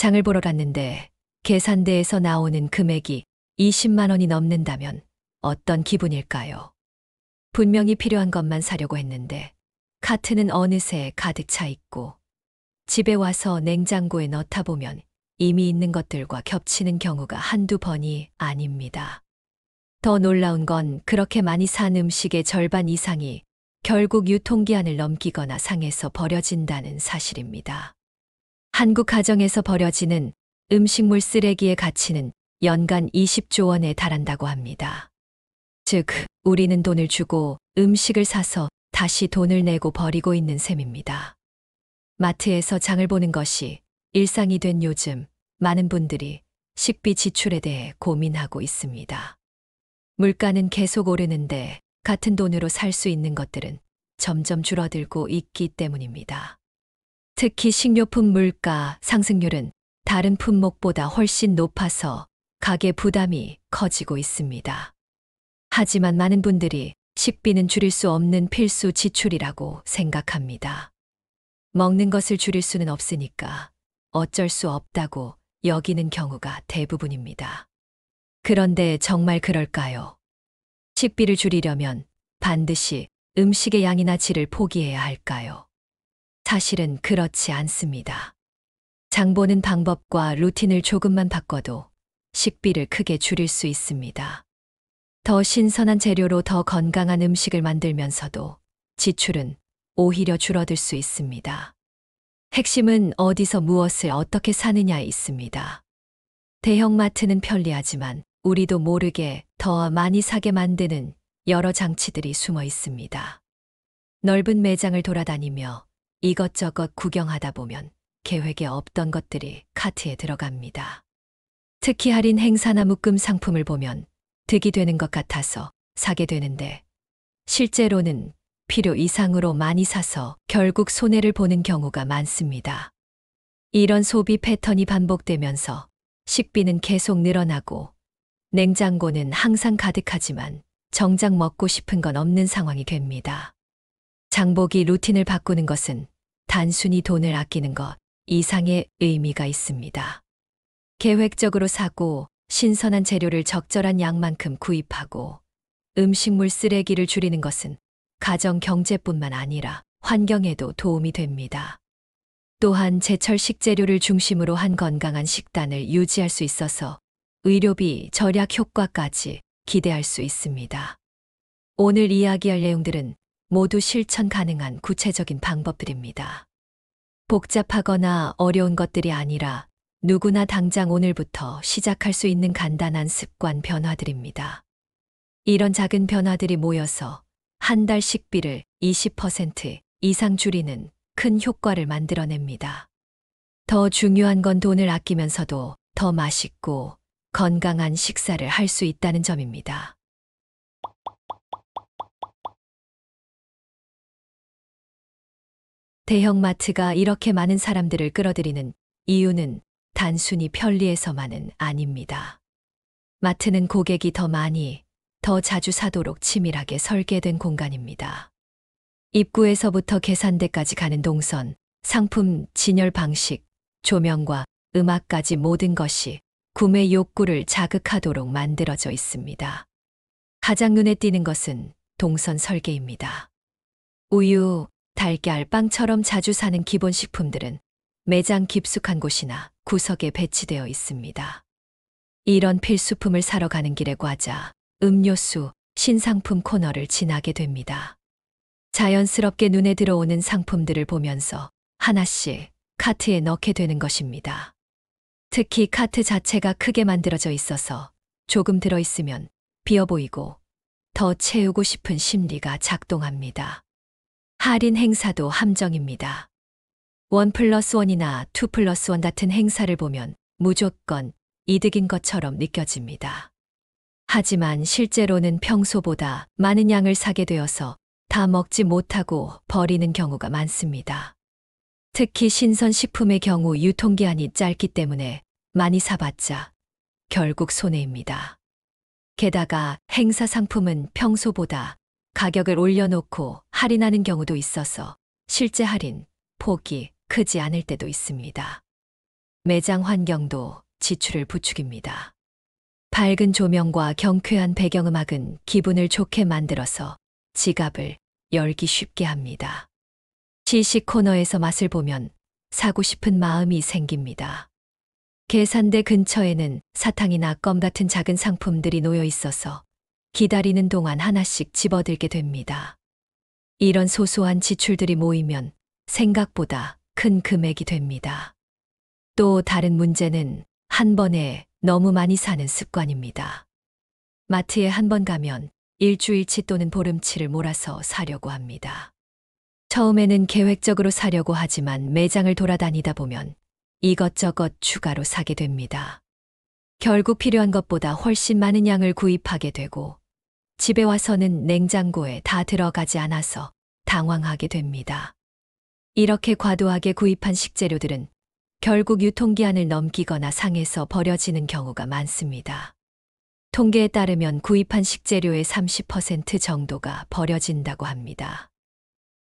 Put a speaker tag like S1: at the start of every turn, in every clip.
S1: 장을 보러 갔는데 계산대에서 나오는 금액이 20만 원이 넘는다면 어떤 기분일까요? 분명히 필요한 것만 사려고 했는데 카트는 어느새 가득 차 있고 집에 와서 냉장고에 넣다 보면 이미 있는 것들과 겹치는 경우가 한두 번이 아닙니다. 더 놀라운 건 그렇게 많이 산 음식의 절반 이상이 결국 유통기한을 넘기거나 상해서 버려진다는 사실입니다. 한국 가정에서 버려지는 음식물 쓰레기의 가치는 연간 20조 원에 달한다고 합니다. 즉, 우리는 돈을 주고 음식을 사서 다시 돈을 내고 버리고 있는 셈입니다. 마트에서 장을 보는 것이 일상이 된 요즘, 많은 분들이 식비 지출에 대해 고민하고 있습니다. 물가는 계속 오르는데 같은 돈으로 살 수 있는 것들은 점점 줄어들고 있기 때문입니다. 특히 식료품 물가 상승률은 다른 품목보다 훨씬 높아서 가계 부담이 커지고 있습니다. 하지만 많은 분들이 식비는 줄일 수 없는 필수 지출이라고 생각합니다. 먹는 것을 줄일 수는 없으니까 어쩔 수 없다고 여기는 경우가 대부분입니다. 그런데 정말 그럴까요? 식비를 줄이려면 반드시 음식의 양이나 질을 포기해야 할까요? 사실은 그렇지 않습니다. 장 보는 방법과 루틴을 조금만 바꿔도 식비를 크게 줄일 수 있습니다. 더 신선한 재료로 더 건강한 음식을 만들면서도 지출은 오히려 줄어들 수 있습니다. 핵심은 어디서 무엇을 어떻게 사느냐에 있습니다. 대형마트는 편리하지만 우리도 모르게 더 많이 사게 만드는 여러 장치들이 숨어 있습니다. 넓은 매장을 돌아다니며 이것저것 구경하다 보면 계획에 없던 것들이 카트에 들어갑니다. 특히 할인 행사나 묶음 상품을 보면 득이 되는 것 같아서 사게 되는데 실제로는 필요 이상으로 많이 사서 결국 손해를 보는 경우가 많습니다. 이런 소비 패턴이 반복되면서 식비는 계속 늘어나고 냉장고는 항상 가득하지만 정작 먹고 싶은 건 없는 상황이 됩니다. 장보기 루틴을 바꾸는 것은 단순히 돈을 아끼는 것 이상의 의미가 있습니다. 계획적으로 사고 신선한 재료를 적절한 양만큼 구입하고 음식물 쓰레기를 줄이는 것은 가정 경제뿐만 아니라 환경에도 도움이 됩니다. 또한 제철 식재료를 중심으로 한 건강한 식단을 유지할 수 있어서 의료비 절약 효과까지 기대할 수 있습니다. 오늘 이야기할 내용들은 모두 실천 가능한 구체적인 방법들입니다. 복잡하거나 어려운 것들이 아니라 누구나 당장 오늘부터 시작할 수 있는 간단한 습관 변화들입니다. 이런 작은 변화들이 모여서 한 달 식비를 20% 이상 줄이는 큰 효과를 만들어냅니다. 더 중요한 건 돈을 아끼면서도 더 맛있고 건강한 식사를 할 수 있다는 점입니다. 대형마트가 이렇게 많은 사람들을 끌어들이는 이유는 단순히 편리해서만은 아닙니다. 마트는 고객이 더 많이, 더 자주 사도록 치밀하게 설계된 공간입니다. 입구에서부터 계산대까지 가는 동선, 상품 진열 방식, 조명과 음악까지 모든 것이 구매 욕구를 자극하도록 만들어져 있습니다. 가장 눈에 띄는 것은 동선 설계입니다. 우유, 달걀, 빵처럼 자주 사는 기본 식품들은 매장 깊숙한 곳이나 구석에 배치되어 있습니다. 이런 필수품을 사러 가는 길에 과자, 음료수, 신상품 코너를 지나게 됩니다. 자연스럽게 눈에 들어오는 상품들을 보면서 하나씩 카트에 넣게 되는 것입니다. 특히 카트 자체가 크게 만들어져 있어서 조금 들어있으면 비어 보이고 더 채우고 싶은 심리가 작동합니다. 할인 행사도 함정입니다. 1+1이나 2+1 같은 행사를 보면 무조건 이득인 것처럼 느껴집니다. 하지만 실제로는 평소보다 많은 양을 사게 되어서 다 먹지 못하고 버리는 경우가 많습니다. 특히 신선식품의 경우 유통기한이 짧기 때문에 많이 사봤자 결국 손해입니다. 게다가 행사 상품은 평소보다 가격을 올려놓고 할인하는 경우도 있어서 실제 할인 폭이 크지 않을 때도 있습니다. 매장 환경도 지출을 부추깁니다. 밝은 조명과 경쾌한 배경음악은 기분을 좋게 만들어서 지갑을 열기 쉽게 합니다. 시식 코너에서 맛을 보면 사고 싶은 마음이 생깁니다. 계산대 근처에는 사탕이나 껌 같은 작은 상품들이 놓여 있어서 기다리는 동안 하나씩 집어들게 됩니다. 이런 소소한 지출들이 모이면 생각보다 큰 금액이 됩니다. 또 다른 문제는 한 번에 너무 많이 사는 습관입니다. 마트에 한 번 가면 일주일치 또는 보름치를 몰아서 사려고 합니다. 처음에는 계획적으로 사려고 하지만 매장을 돌아다니다 보면 이것저것 추가로 사게 됩니다. 결국 필요한 것보다 훨씬 많은 양을 구입하게 되고 집에 와서는 냉장고에 다 들어가지 않아서 당황하게 됩니다. 이렇게 과도하게 구입한 식재료들은 결국 유통기한을 넘기거나 상해서 버려지는 경우가 많습니다. 통계에 따르면 구입한 식재료의 30% 정도가 버려진다고 합니다.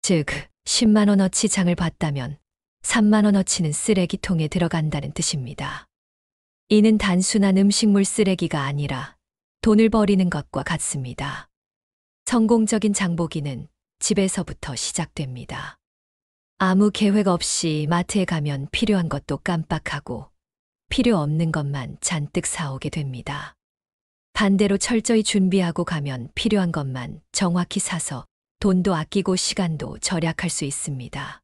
S1: 즉, 10만 원어치 장을 봤다면 3만 원어치는 쓰레기통에 들어간다는 뜻입니다. 이는 단순한 음식물 쓰레기가 아니라 돈을 버리는 것과 같습니다. 성공적인 장보기는 집에서부터 시작됩니다. 아무 계획 없이 마트에 가면 필요한 것도 깜빡하고 필요 없는 것만 잔뜩 사오게 됩니다. 반대로 철저히 준비하고 가면 필요한 것만 정확히 사서 돈도 아끼고 시간도 절약할 수 있습니다.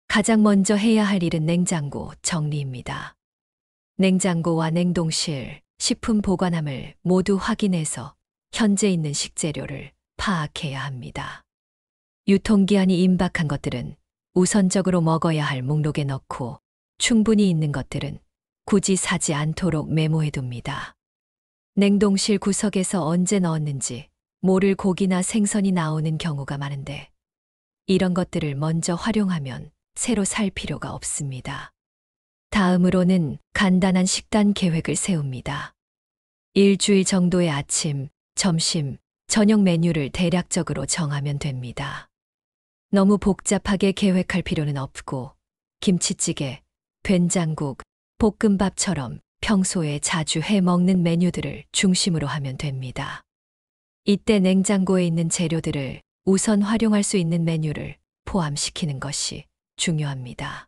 S1: 가장 먼저 해야 할 일은 냉장고 정리입니다. 냉장고와 냉동실, 식품 보관함을 모두 확인해서 현재 있는 식재료를 파악해야 합니다. 유통기한이 임박한 것들은 우선적으로 먹어야 할 목록에 넣고 충분히 있는 것들은 굳이 사지 않도록 메모해둡니다. 냉동실 구석에서 언제 넣었는지 모를 고기나 생선이 나오는 경우가 많은데 이런 것들을 먼저 활용하면 새로 살 필요가 없습니다. 다음으로는 간단한 식단 계획을 세웁니다. 일주일 정도의 아침, 점심, 저녁 메뉴를 대략적으로 정하면 됩니다. 너무 복잡하게 계획할 필요는 없고 김치찌개, 된장국, 볶음밥처럼 평소에 자주 해 먹는 메뉴들을 중심으로 하면 됩니다. 이때 냉장고에 있는 재료들을 우선 활용할 수 있는 메뉴를 포함시키는 것이 중요합니다.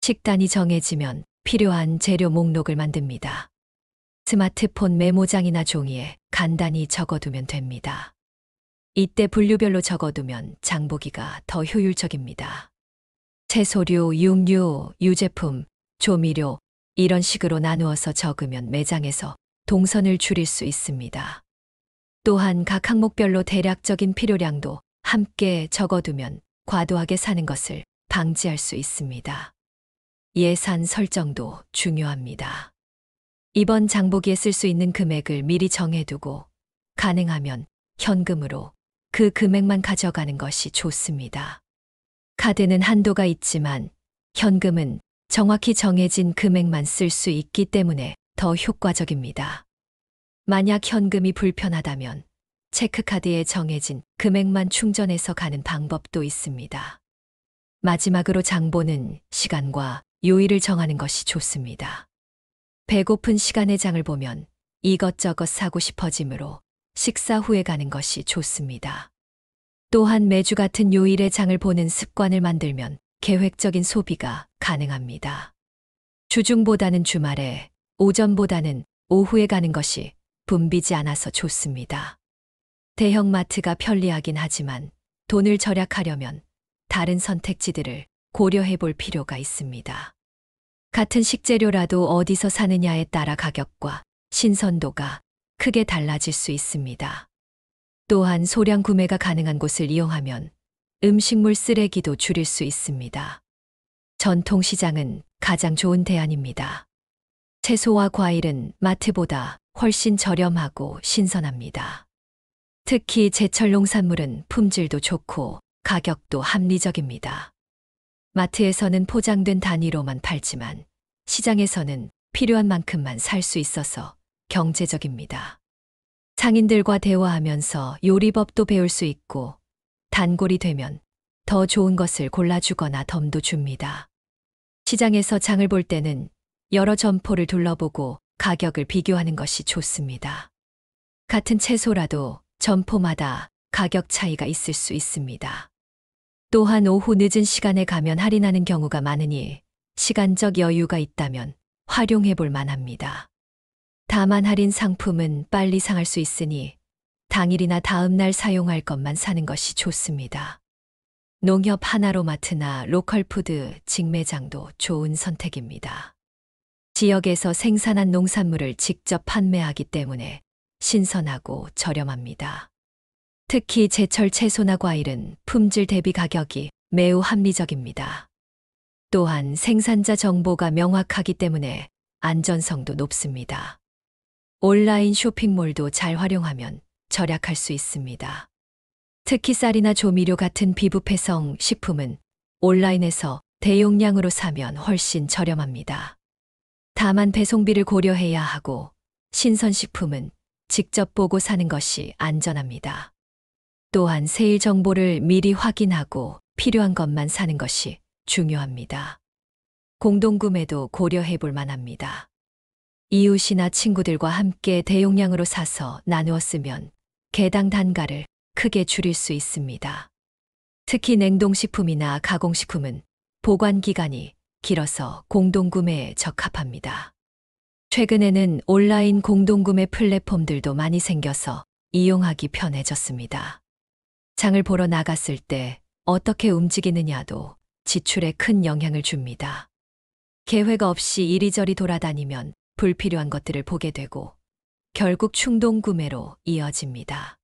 S1: 식단이 정해지면 필요한 재료 목록을 만듭니다. 스마트폰 메모장이나 종이에 간단히 적어두면 됩니다. 이때 분류별로 적어두면 장보기가 더 효율적입니다. 채소류, 육류, 유제품, 조미료 이런 식으로 나누어서 적으면 매장에서 동선을 줄일 수 있습니다. 또한 각 항목별로 대략적인 필요량도 함께 적어두면 과도하게 사는 것을 방지할 수 있습니다. 예산 설정도 중요합니다. 이번 장보기에 쓸 수 있는 금액을 미리 정해두고 가능하면 현금으로 그 금액만 가져가는 것이 좋습니다. 카드는 한도가 있지만 현금은 정확히 정해진 금액만 쓸 수 있기 때문에 더 효과적입니다. 만약 현금이 불편하다면 체크카드에 정해진 금액만 충전해서 가는 방법도 있습니다. 마지막으로 장보는 시간과 요일을 정하는 것이 좋습니다. 배고픈 시간에 장을 보면 이것저것 사고 싶어지므로 식사 후에 가는 것이 좋습니다. 또한 매주 같은 요일에 장을 보는 습관을 만들면 계획적인 소비가 가능합니다. 주중보다는 주말에, 오전보다는 오후에 가는 것이 붐비지 않아서 좋습니다. 대형마트가 편리하긴 하지만 돈을 절약하려면 다른 선택지들을 고려해 볼 필요가 있습니다. 같은 식재료라도 어디서 사느냐에 따라 가격과 신선도가 크게 달라질 수 있습니다. 또한 소량 구매가 가능한 곳을 이용하면 음식물 쓰레기도 줄일 수 있습니다. 전통시장은 가장 좋은 대안입니다. 채소와 과일은 마트보다 훨씬 저렴하고 신선합니다. 특히 제철 농산물은 품질도 좋고 가격도 합리적입니다. 마트에서는 포장된 단위로만 팔지만 시장에서는 필요한 만큼만 살 수 있어서 경제적입니다. 상인들과 대화하면서 요리법도 배울 수 있고 단골이 되면 더 좋은 것을 골라주거나 덤도 줍니다. 시장에서 장을 볼 때는 여러 점포를 둘러보고 가격을 비교하는 것이 좋습니다. 같은 채소라도 점포마다 가격 차이가 있을 수 있습니다. 또한 오후 늦은 시간에 가면 할인하는 경우가 많으니 시간적 여유가 있다면 활용해 볼 만합니다. 다만 할인 상품은 빨리 상할 수 있으니 당일이나 다음 날 사용할 것만 사는 것이 좋습니다. 농협 하나로마트나 로컬푸드 직매장도 좋은 선택입니다. 지역에서 생산한 농산물을 직접 판매하기 때문에 신선하고 저렴합니다. 특히 제철 채소나 과일은 품질 대비 가격이 매우 합리적입니다. 또한 생산자 정보가 명확하기 때문에 안전성도 높습니다. 온라인 쇼핑몰도 잘 활용하면 절약할 수 있습니다. 특히 쌀이나 조미료 같은 비부패성 식품은 온라인에서 대용량으로 사면 훨씬 저렴합니다. 다만 배송비를 고려해야 하고 신선식품은 직접 보고 사는 것이 안전합니다. 또한 세일 정보를 미리 확인하고 필요한 것만 사는 것이 중요합니다. 공동구매도 고려해 볼 만합니다. 이웃이나 친구들과 함께 대용량으로 사서 나누어 쓰면 개당 단가를 크게 줄일 수 있습니다. 특히 냉동식품이나 가공식품은 보관 기간이 길어서 공동구매에 적합합니다. 최근에는 온라인 공동구매 플랫폼들도 많이 생겨서 이용하기 편해졌습니다. 장을 보러 나갔을 때 어떻게 움직이느냐도 지출에 큰 영향을 줍니다. 계획 없이 이리저리 돌아다니면 불필요한 것들을 보게 되고 결국 충동구매로 이어집니다.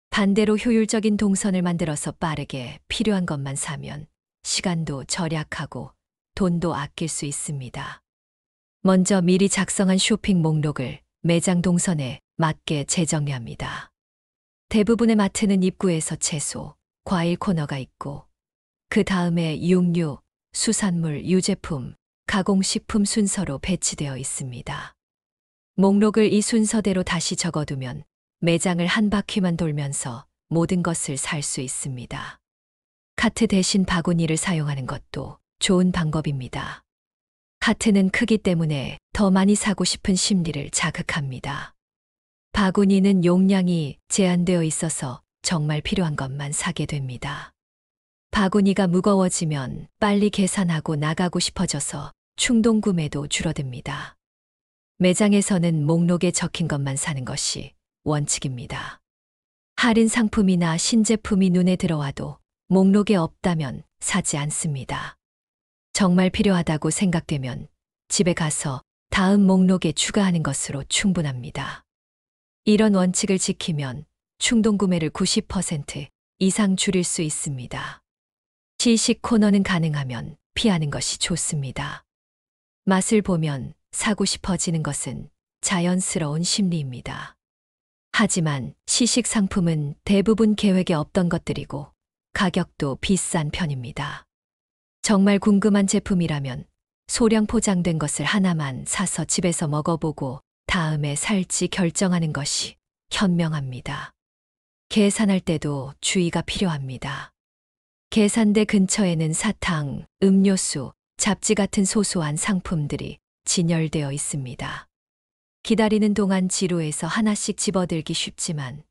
S1: 반대로 효율적인 동선을 만들어서 빠르게 필요한 것만 사면 시간도 절약하고 돈도 아낄 수 있습니다. 먼저 미리 작성한 쇼핑 목록을 매장 동선에 맞게 재정리합니다. 대부분의 마트는 입구에서 채소, 과일 코너가 있고 그 다음에 육류, 수산물, 유제품, 가공식품 순서로 배치되어 있습니다. 목록을 이 순서대로 다시 적어두면 매장을 한 바퀴만 돌면서 모든 것을 살 수 있습니다. 카트 대신 바구니를 사용하는 것도 좋은 방법입니다. 카트는 크기 때문에 더 많이 사고 싶은 심리를 자극합니다. 바구니는 용량이 제한되어 있어서 정말 필요한 것만 사게 됩니다. 바구니가 무거워지면 빨리 계산하고 나가고 싶어져서 충동구매도 줄어듭니다. 매장에서는 목록에 적힌 것만 사는 것이 원칙입니다. 할인 상품이나 신제품이 눈에 들어와도 목록에 없다면 사지 않습니다. 정말 필요하다고 생각되면 집에 가서 다음 목록에 추가하는 것으로 충분합니다. 이런 원칙을 지키면 충동구매를 90% 이상 줄일 수 있습니다. 시식 코너는 가능하면 피하는 것이 좋습니다. 맛을 보면 사고 싶어지는 것은 자연스러운 심리입니다. 하지만 시식 상품은 대부분 계획에 없던 것들이고 가격도 비싼 편입니다. 정말 궁금한 제품이라면 소량 포장된 것을 하나만 사서 집에서 먹어보고 다음에 살지 결정하는 것이 현명합니다. 계산할 때도 주의가 필요합니다. 계산대 근처에는 사탕, 음료수, 잡지 같은 소소한 상품들이 진열되어 있습니다. 기다리는 동안 지루해서 하나씩 집어들기 쉽지만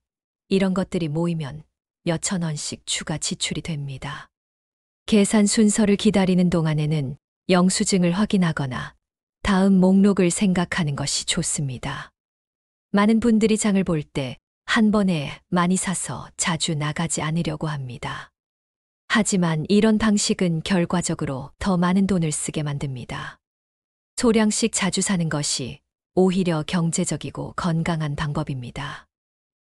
S1: 이런 것들이 모이면 몇천 원씩 추가 지출이 됩니다. 계산 순서를 기다리는 동안에는 영수증을 확인하거나 다음 목록을 생각하는 것이 좋습니다. 많은 분들이 장을 볼 때 한 번에 많이 사서 자주 나가지 않으려고 합니다. 하지만 이런 방식은 결과적으로 더 많은 돈을 쓰게 만듭니다. 소량씩 자주 사는 것이 오히려 경제적이고 건강한 방법입니다.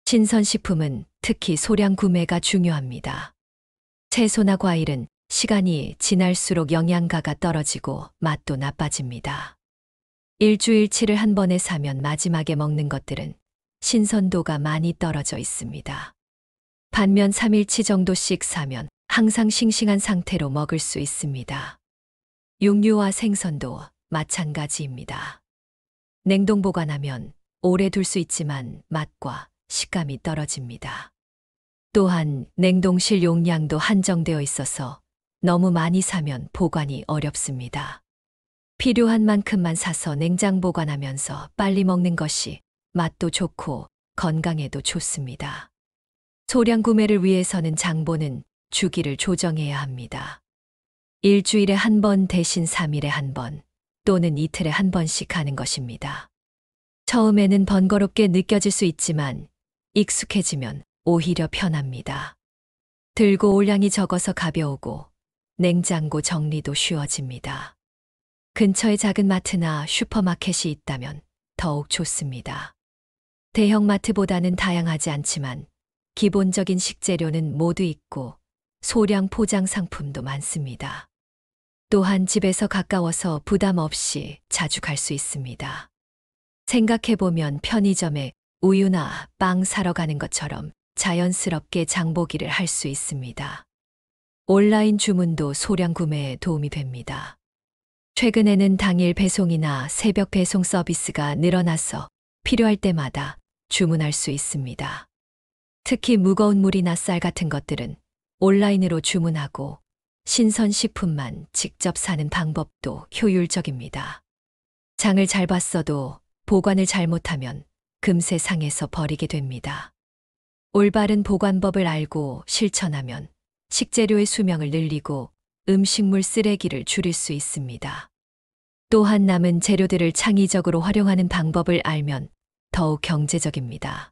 S1: 신선식품은 특히 소량 구매가 중요합니다. 채소나 과일은 시간이 지날수록 영양가가 떨어지고 맛도 나빠집니다. 일주일치를 한 번에 사면 마지막에 먹는 것들은 신선도가 많이 떨어져 있습니다. 반면 3일치 정도씩 사면 항상 싱싱한 상태로 먹을 수 있습니다. 육류와 생선도 마찬가지입니다. 냉동 보관하면 오래 둘 수 있지만 맛과 식감이 떨어집니다. 또한 냉동실 용량도 한정되어 있어서 너무 많이 사면 보관이 어렵습니다. 필요한 만큼만 사서 냉장 보관하면서 빨리 먹는 것이 맛도 좋고 건강에도 좋습니다. 소량 구매를 위해서는 장보는 주기를 조정해야 합니다. 일주일에 한 번 대신 3일에 한 번 또는 이틀에 한 번씩 하는 것입니다. 처음에는 번거롭게 느껴질 수 있지만 익숙해지면 오히려 편합니다. 들고 올 양이 적어서 가벼우고 냉장고 정리도 쉬워집니다. 근처에 작은 마트나 슈퍼마켓이 있다면 더욱 좋습니다. 대형마트보다는 다양하지 않지만 기본적인 식재료는 모두 있고 소량 포장 상품도 많습니다. 또한 집에서 가까워서 부담 없이 자주 갈 수 있습니다. 생각해보면 편의점에 우유나 빵 사러 가는 것처럼 자연스럽게 장보기를 할 수 있습니다. 온라인 주문도 소량 구매에 도움이 됩니다. 최근에는 당일 배송이나 새벽 배송 서비스가 늘어나서 필요할 때마다 주문할 수 있습니다. 특히 무거운 물이나 쌀 같은 것들은 온라인으로 주문하고 신선식품만 직접 사는 방법도 효율적입니다. 장을 잘 봤어도 보관을 잘못하면 금세 상해서 버리게 됩니다. 올바른 보관법을 알고 실천하면 식재료의 수명을 늘리고 음식물 쓰레기를 줄일 수 있습니다. 또한 남은 재료들을 창의적으로 활용하는 방법을 알면 더욱 경제적입니다.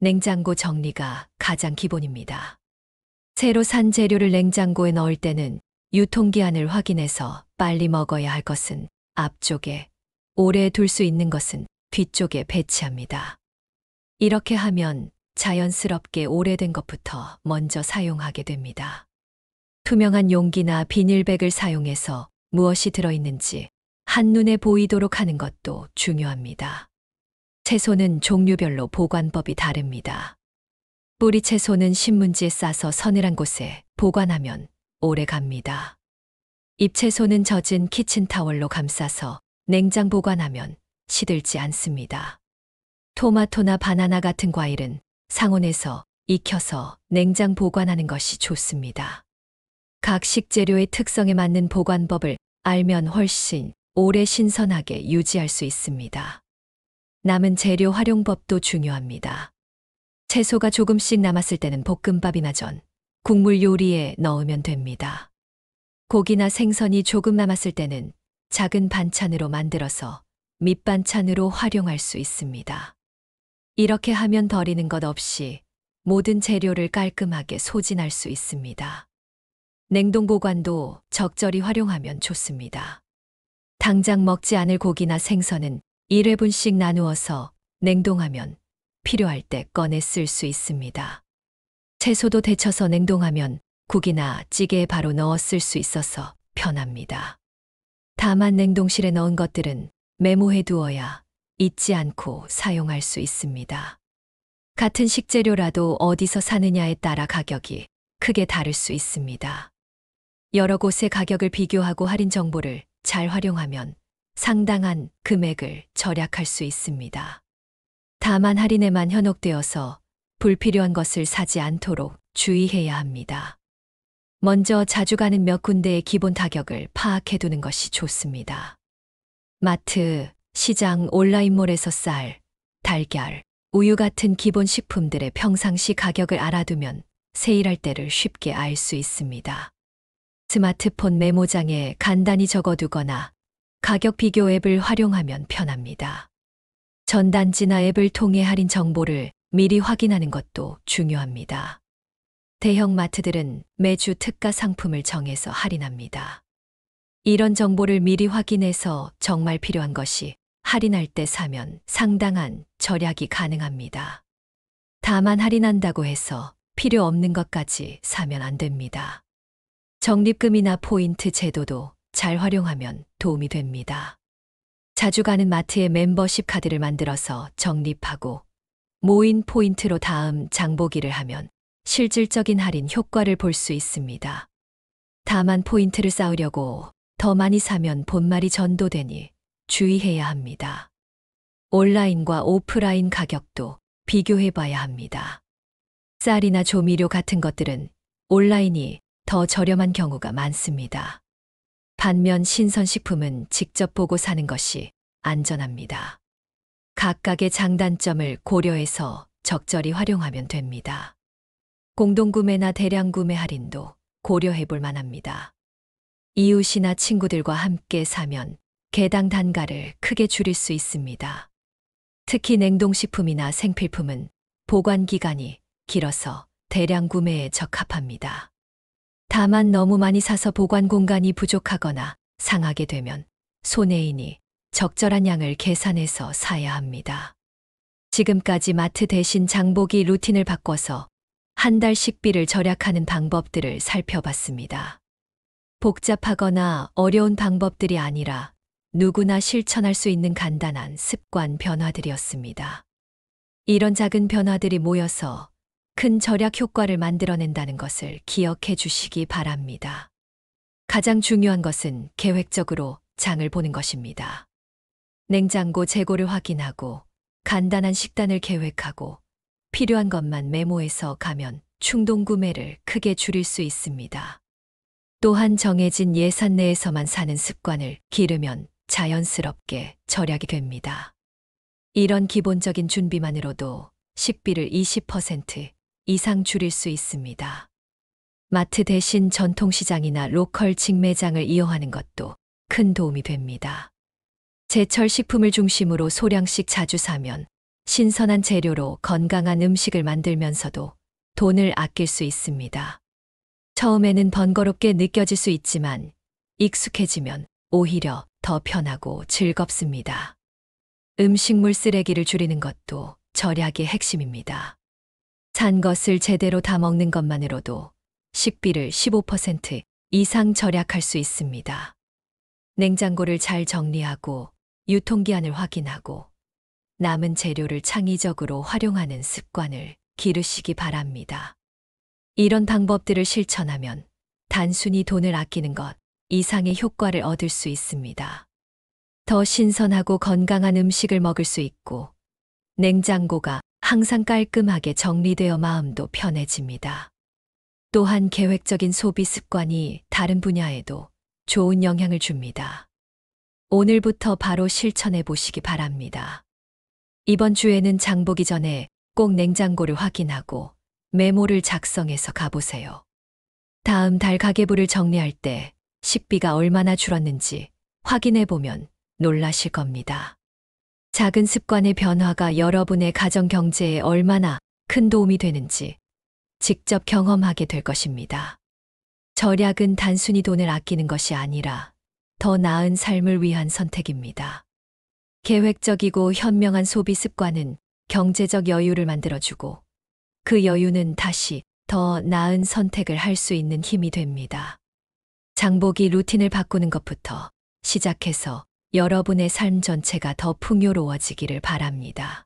S1: 냉장고 정리가 가장 기본입니다. 새로 산 재료를 냉장고에 넣을 때는 유통기한을 확인해서 빨리 먹어야 할 것은 앞쪽에, 오래 둘 수 있는 것은 뒤쪽에 배치합니다. 이렇게 하면 자연스럽게 오래된 것부터 먼저 사용하게 됩니다. 투명한 용기나 비닐백을 사용해서 무엇이 들어있는지 한눈에 보이도록 하는 것도 중요합니다. 채소는 종류별로 보관법이 다릅니다. 뿌리 채소는 신문지에 싸서 서늘한 곳에 보관하면 오래 갑니다. 잎 채소는 젖은 키친타월로 감싸서 냉장 보관하면 시들지 않습니다. 토마토나 바나나 같은 과일은 상온에서 익혀서 냉장 보관하는 것이 좋습니다. 각 식재료의 특성에 맞는 보관법을 알면 훨씬 오래 신선하게 유지할 수 있습니다. 남은 재료 활용법도 중요합니다. 채소가 조금씩 남았을 때는 볶음밥이나 전, 국물 요리에 넣으면 됩니다. 고기나 생선이 조금 남았을 때는 작은 반찬으로 만들어서 밑반찬으로 활용할 수 있습니다. 이렇게 하면 버리는 것 없이 모든 재료를 깔끔하게 소진할 수 있습니다. 냉동 보관도 적절히 활용하면 좋습니다. 당장 먹지 않을 고기나 생선은 1회분씩 나누어서 냉동하면 필요할 때 꺼내 쓸 수 있습니다. 채소도 데쳐서 냉동하면 국이나 찌개에 바로 넣어 쓸 수 있어서 편합니다. 다만 냉동실에 넣은 것들은 메모해 두어야 잊지 않고 사용할 수 있습니다. 같은 식재료라도 어디서 사느냐에 따라 가격이 크게 다를 수 있습니다. 여러 곳의 가격을 비교하고 할인 정보를 잘 활용하면 상당한 금액을 절약할 수 있습니다. 다만 할인에만 현혹되어서 불필요한 것을 사지 않도록 주의해야 합니다. 먼저 자주 가는 몇 군데의 기본 가격을 파악해 두는 것이 좋습니다. 마트, 시장, 온라인몰에서 쌀, 달걀, 우유 같은 기본 식품들의 평상시 가격을 알아두면 세일할 때를 쉽게 알 수 있습니다. 스마트폰 메모장에 간단히 적어두거나 가격 비교 앱을 활용하면 편합니다. 전단지나 앱을 통해 할인 정보를 미리 확인하는 것도 중요합니다. 대형 마트들은 매주 특가 상품을 정해서 할인합니다. 이런 정보를 미리 확인해서 정말 필요한 것이 할인할 때 사면 상당한 절약이 가능합니다. 다만 할인한다고 해서 필요 없는 것까지 사면 안 됩니다. 적립금이나 포인트 제도도 잘 활용하면 도움이 됩니다. 자주 가는 마트에 멤버십 카드를 만들어서 적립하고 모인 포인트로 다음 장보기를 하면 실질적인 할인 효과를 볼 수 있습니다. 다만 포인트를 쌓으려고 더 많이 사면 본말이 전도되니 주의해야 합니다. 온라인과 오프라인 가격도 비교해 봐야 합니다. 쌀이나 조미료 같은 것들은 온라인이 더 저렴한 경우가 많습니다. 반면 신선식품은 직접 보고 사는 것이 안전합니다. 각각의 장단점을 고려해서 적절히 활용하면 됩니다. 공동구매나 대량구매 할인도 고려해 볼 만합니다. 이웃이나 친구들과 함께 사면 개당 단가를 크게 줄일 수 있습니다. 특히 냉동식품이나 생필품은 보관 기간이 길어서 대량 구매에 적합합니다. 다만 너무 많이 사서 보관 공간이 부족하거나 상하게 되면 손해이니 적절한 양을 계산해서 사야 합니다. 지금까지 마트 대신 장보기 루틴을 바꿔서 한 달 식비를 절약하는 방법들을 살펴봤습니다. 복잡하거나 어려운 방법들이 아니라 누구나 실천할 수 있는 간단한 습관 변화들이었습니다. 이런 작은 변화들이 모여서 큰 절약 효과를 만들어낸다는 것을 기억해 주시기 바랍니다. 가장 중요한 것은 계획적으로 장을 보는 것입니다. 냉장고 재고를 확인하고 간단한 식단을 계획하고 필요한 것만 메모해서 가면 충동 구매를 크게 줄일 수 있습니다. 또한 정해진 예산 내에서만 사는 습관을 기르면 자연스럽게 절약이 됩니다. 이런 기본적인 준비만으로도 식비를 20% 이상 줄일 수 있습니다. 마트 대신 전통시장이나 로컬 직매장을 이용하는 것도 큰 도움이 됩니다. 제철 식품을 중심으로 소량씩 자주 사면 신선한 재료로 건강한 음식을 만들면서도 돈을 아낄 수 있습니다. 처음에는 번거롭게 느껴질 수 있지만 익숙해지면 오히려 더 편하고 즐겁습니다. 음식물 쓰레기를 줄이는 것도 절약의 핵심입니다. 산 것을 제대로 다 먹는 것만으로도 식비를 15% 이상 절약할 수 있습니다. 냉장고를 잘 정리하고 유통기한을 확인하고 남은 재료를 창의적으로 활용하는 습관을 기르시기 바랍니다. 이런 방법들을 실천하면 단순히 돈을 아끼는 것 이상의 효과를 얻을 수 있습니다. 더 신선하고 건강한 음식을 먹을 수 있고 냉장고가 항상 깔끔하게 정리되어 마음도 편해집니다. 또한 계획적인 소비 습관이 다른 분야에도 좋은 영향을 줍니다. 오늘부터 바로 실천해 보시기 바랍니다. 이번 주에는 장 보기 전에 꼭 냉장고를 확인하고 메모를 작성해서 가보세요. 다음 달 가계부를 정리할 때 식비가 얼마나 줄었는지 확인해 보면 놀라실 겁니다. 작은 습관의 변화가 여러분의 가정 경제에 얼마나 큰 도움이 되는지 직접 경험하게 될 것입니다. 절약은 단순히 돈을 아끼는 것이 아니라 더 나은 삶을 위한 선택입니다. 계획적이고 현명한 소비 습관은 경제적 여유를 만들어주고 그 여유는 다시 더 나은 선택을 할 수 있는 힘이 됩니다. 장보기 루틴을 바꾸는 것부터 시작해서 여러분의 삶 전체가 더 풍요로워지기를 바랍니다.